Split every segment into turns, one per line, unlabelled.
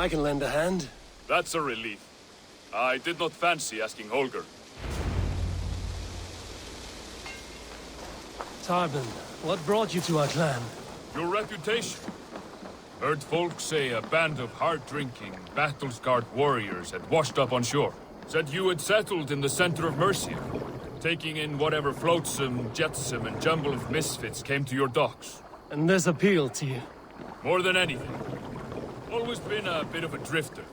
I can lend a hand.
That's a relief. I did not fancy asking Holger.
Tarbin, what brought you to our clan?
Your reputation. Heard folk say a band of hard-drinking, battle-scarred warriors had washed up on shore. Said you had settled in the center of Mercia, taking in whatever flotsam, jetsam, and jumble of misfits came to your docks.
And this appealed to you?
More than anything. Always been a bit of a drifter.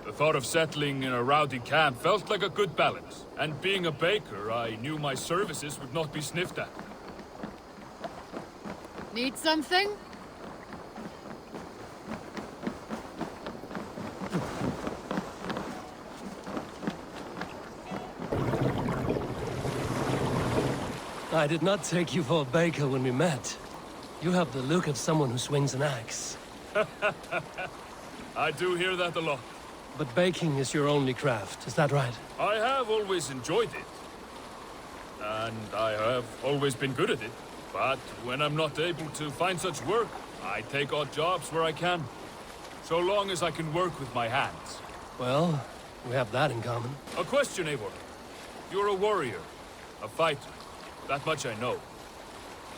The thought of settling in a rowdy camp felt like a good balance. And being a baker, I knew my services would not be sniffed at.
Need something?
I did not take you for a baker when we met. You have the look of someone who swings an axe.
I do hear that a lot.
But baking is your only craft, is that right?
I have always enjoyed it. And I have always been good at it. But when I'm not able to find such work, I take odd jobs where I can. So long as I can work with my hands.
Well, we have that in common.
A question, Eivor. You're a warrior, a fighter. That much I know.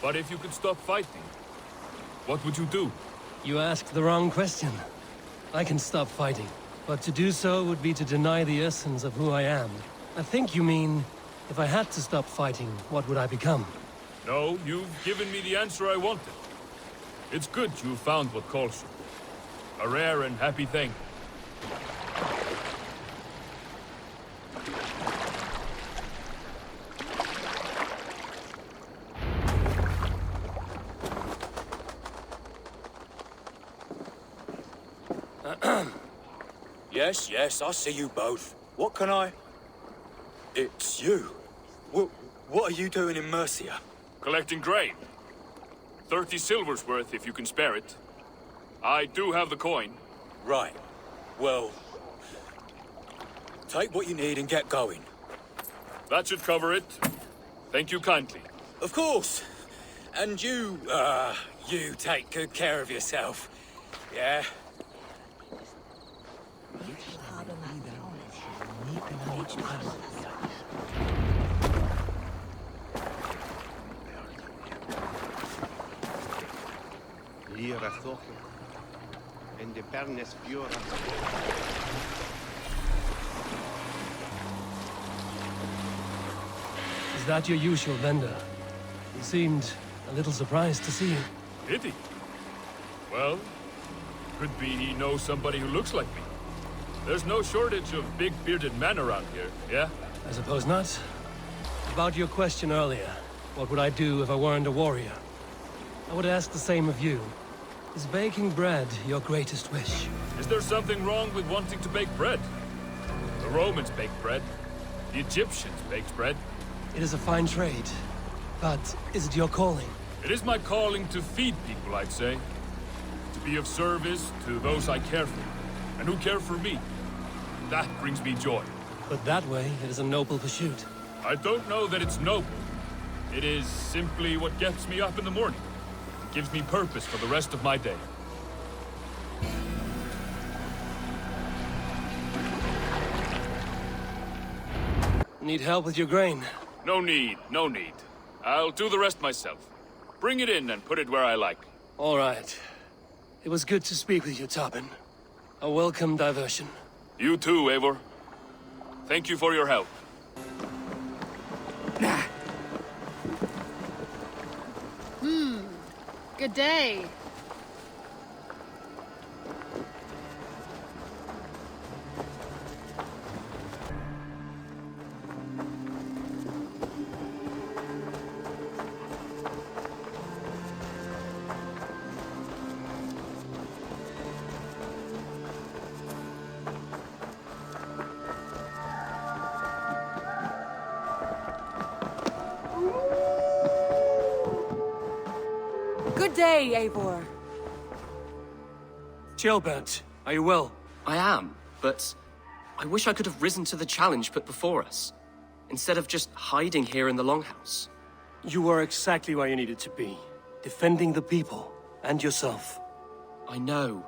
But if you could stop fighting, what would you do?
You asked the wrong question. I can stop fighting, but to do so would be to deny the essence of who I am. I think you mean, if I had to stop fighting, what would I become?
No, you've given me the answer I wanted. It's good you found what calls you. A rare and happy thing.
Yes, I see you both. What can I... It's you. What are you doing in Mercia?
Collecting grain. 30 silver's worth if you can spare it. I do have the coin.
Right. Well... take what you need and get going.
That should cover it. Thank you kindly.
Of course. And you take good care of yourself. Yeah?
Lira Thoche, and the Bernes Fiora.
Is that your usual vendor? He seemed a little surprised to see you.
Did he? Well, could be he knows somebody who looks like me. There's no shortage of big bearded men around here, yeah?
I suppose not. About your question earlier, what would I do if I weren't a warrior? I would ask the same of you. Is baking bread your greatest wish?
Is there something wrong with wanting to bake bread? The Romans baked bread. The Egyptians baked bread.
It is a fine trade. But is it your calling?
It is my calling to feed people, I'd say. To be of service to those I care for, and who care for me. That brings me joy.
But that way, it is a noble pursuit.
I don't know that it's noble. It is simply what gets me up in the morning. It gives me purpose for the rest of my day.
Need help with your grain?
No need, no need. I'll do the rest myself. Bring it in and put it where I like.
All right. It was good to speak with you, Tarbin. A welcome diversion.
You too, Eivor. Thank you for your help.
Good day. Good day, Eivor.
Gilbert, are you well?
I am, but I wish I could have risen to the challenge put before us, instead of just hiding here in the longhouse.
You were exactly where you needed to be, defending the people and yourself.
I know.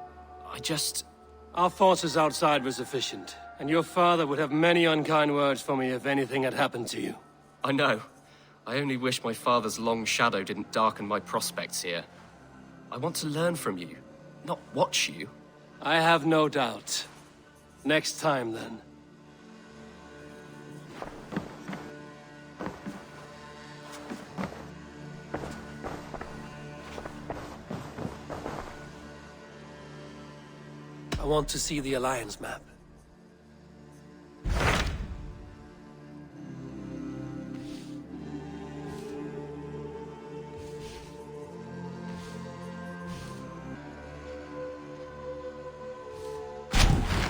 Our forces outside were sufficient, and your father would have many unkind words for me if anything had happened to you.
I know. I only wish my father's long shadow didn't darken my prospects here. I want to learn from you, not watch you.
I have no doubt. Next time, then. I want to see the Alliance map.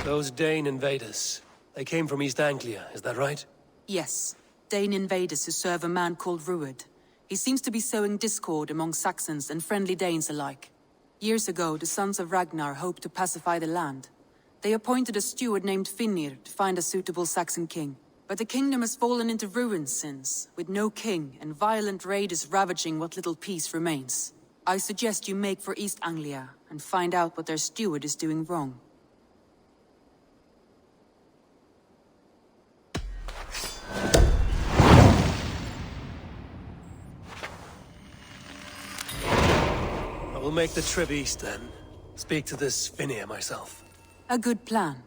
Those Dane invaders, they came from East Anglia, is that right?
Yes. Dane invaders who serve a man called Rued. He seems to be sowing discord among Saxons and friendly Danes alike. Years ago, the sons of Ragnar hoped to pacify the land. They appointed a steward named Finnir to find a suitable Saxon king. But the kingdom has fallen into ruins since, with no king and violent raiders ravaging what little peace remains. I suggest you make for East Anglia and find out what their steward is doing wrong.
I will make the trip east then. Speak to this Finnir myself.
A good plan.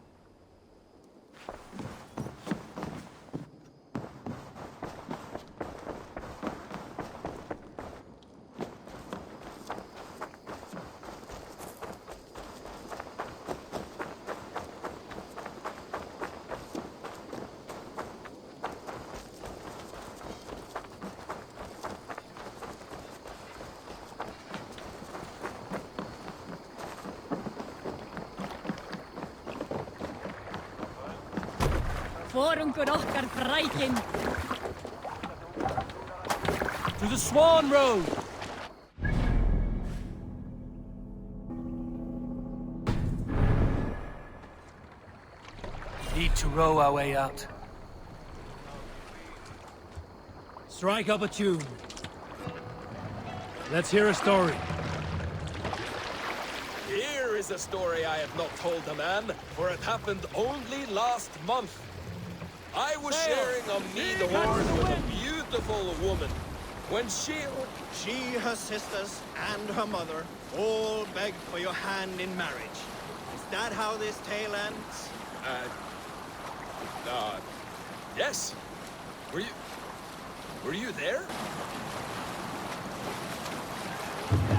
To the Swan Road! Need to row our way out. Strike up a tune. Let's hear a story.
Here is a story I have not told a man, for it happened only last month. I was sharing a mead hoard with a beautiful woman. When she, her sisters, and her mother all begged for your hand in marriage. Is that how this tale ends? Yes. Were you there?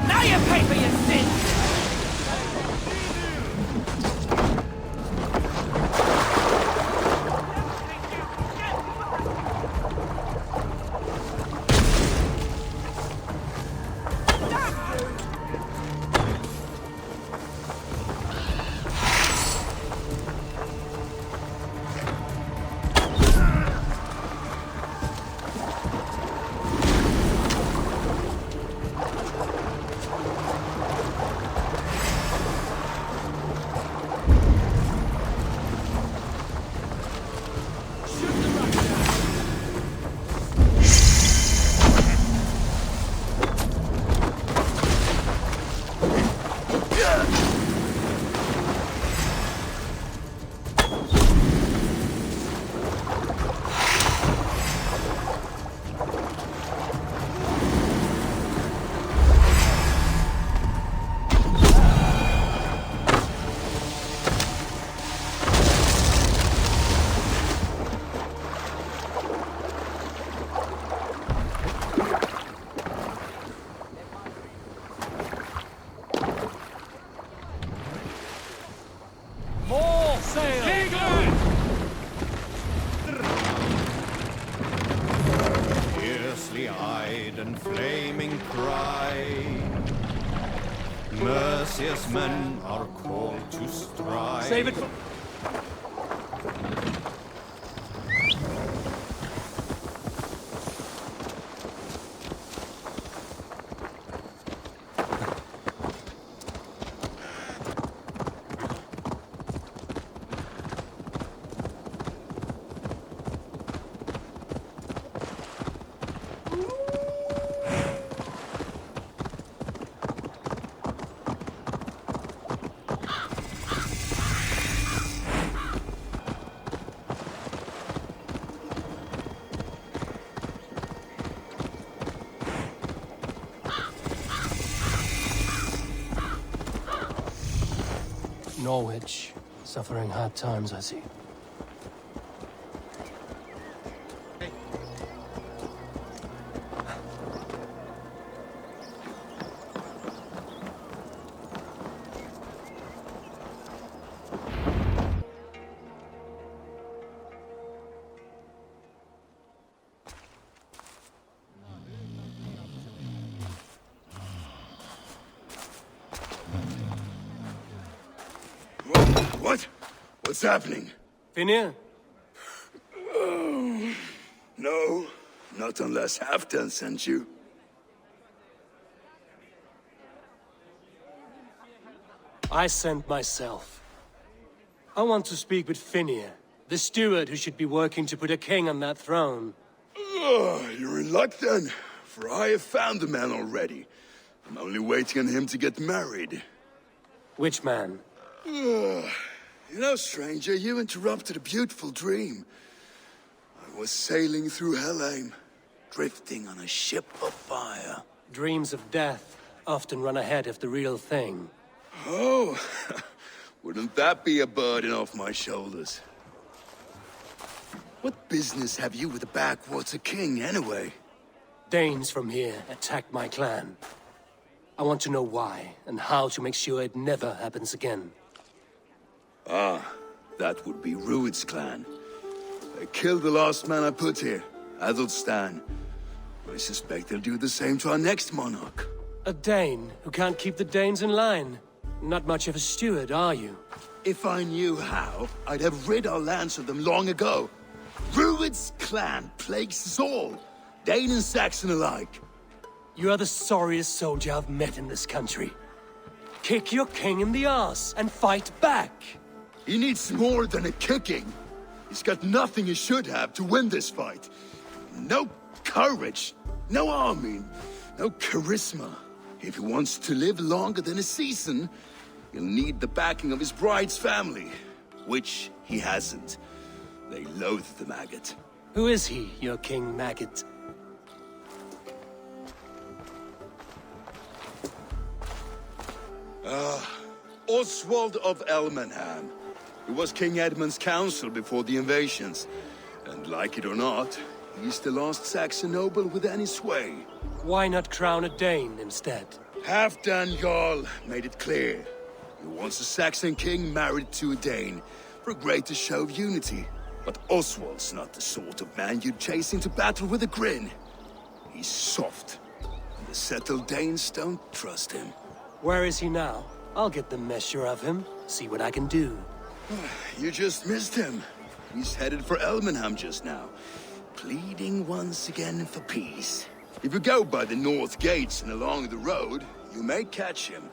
Now you pay for your sins!
Fiercely eyed and flaming cry, merciless men are called to strive.
Save it for... Norwich. Suffering hard times, I see.
What? What's happening?
Finnir?
No, not unless Halfdan sent you.
I sent myself. I want to speak with Finnir, the steward who should be working to put a king on that throne.
You're in luck then, for I have found the man already. I'm only waiting on him to get married.
Which man?
You know, stranger, you interrupted a beautiful dream. I was sailing through Helheim, drifting on a ship of fire.
Dreams of death often run ahead of the real thing.
Oh, wouldn't that be a burden off my shoulders? What business have you with the backwater king, anyway?
Danes from here attacked my clan. I want to know why, and how to make sure it never happens again.
That would be Rued's clan. They killed the last man I put here, Adelstan. I suspect they'll do the same to our next monarch.
A Dane who can't keep the Danes in line. Not much of a steward, are you?
If I knew how, I'd have rid our lands of them long ago. Rued's clan plagues us all, Dane and Saxon alike.
You are the sorriest soldier I've met in this country. Kick your king in the arse and fight back!
He needs more than a kicking. He's got nothing he should have to win this fight. No courage, no army, no charisma. If he wants to live longer than a season, he'll need the backing of his bride's family, which he hasn't. They loathe the maggot.
Who is he, your King Maggot?
Oswald of Elmenham. He was King Edmund's counsel before the invasions. And like it or not, he's the last Saxon noble with any sway.
Why not crown a Dane instead?
Halfdan Jarl made it clear. He wants a Saxon king married to a Dane, for a greater show of unity. But Oswald's not the sort of man you'd chase into battle with a grin. He's soft, and the settled Danes don't trust him.
Where is he now? I'll get the measure of him, see what I can do.
You just missed him. He's headed for Elmenham just now, pleading once again for peace. If you go by the north gates and along the road, you may catch him.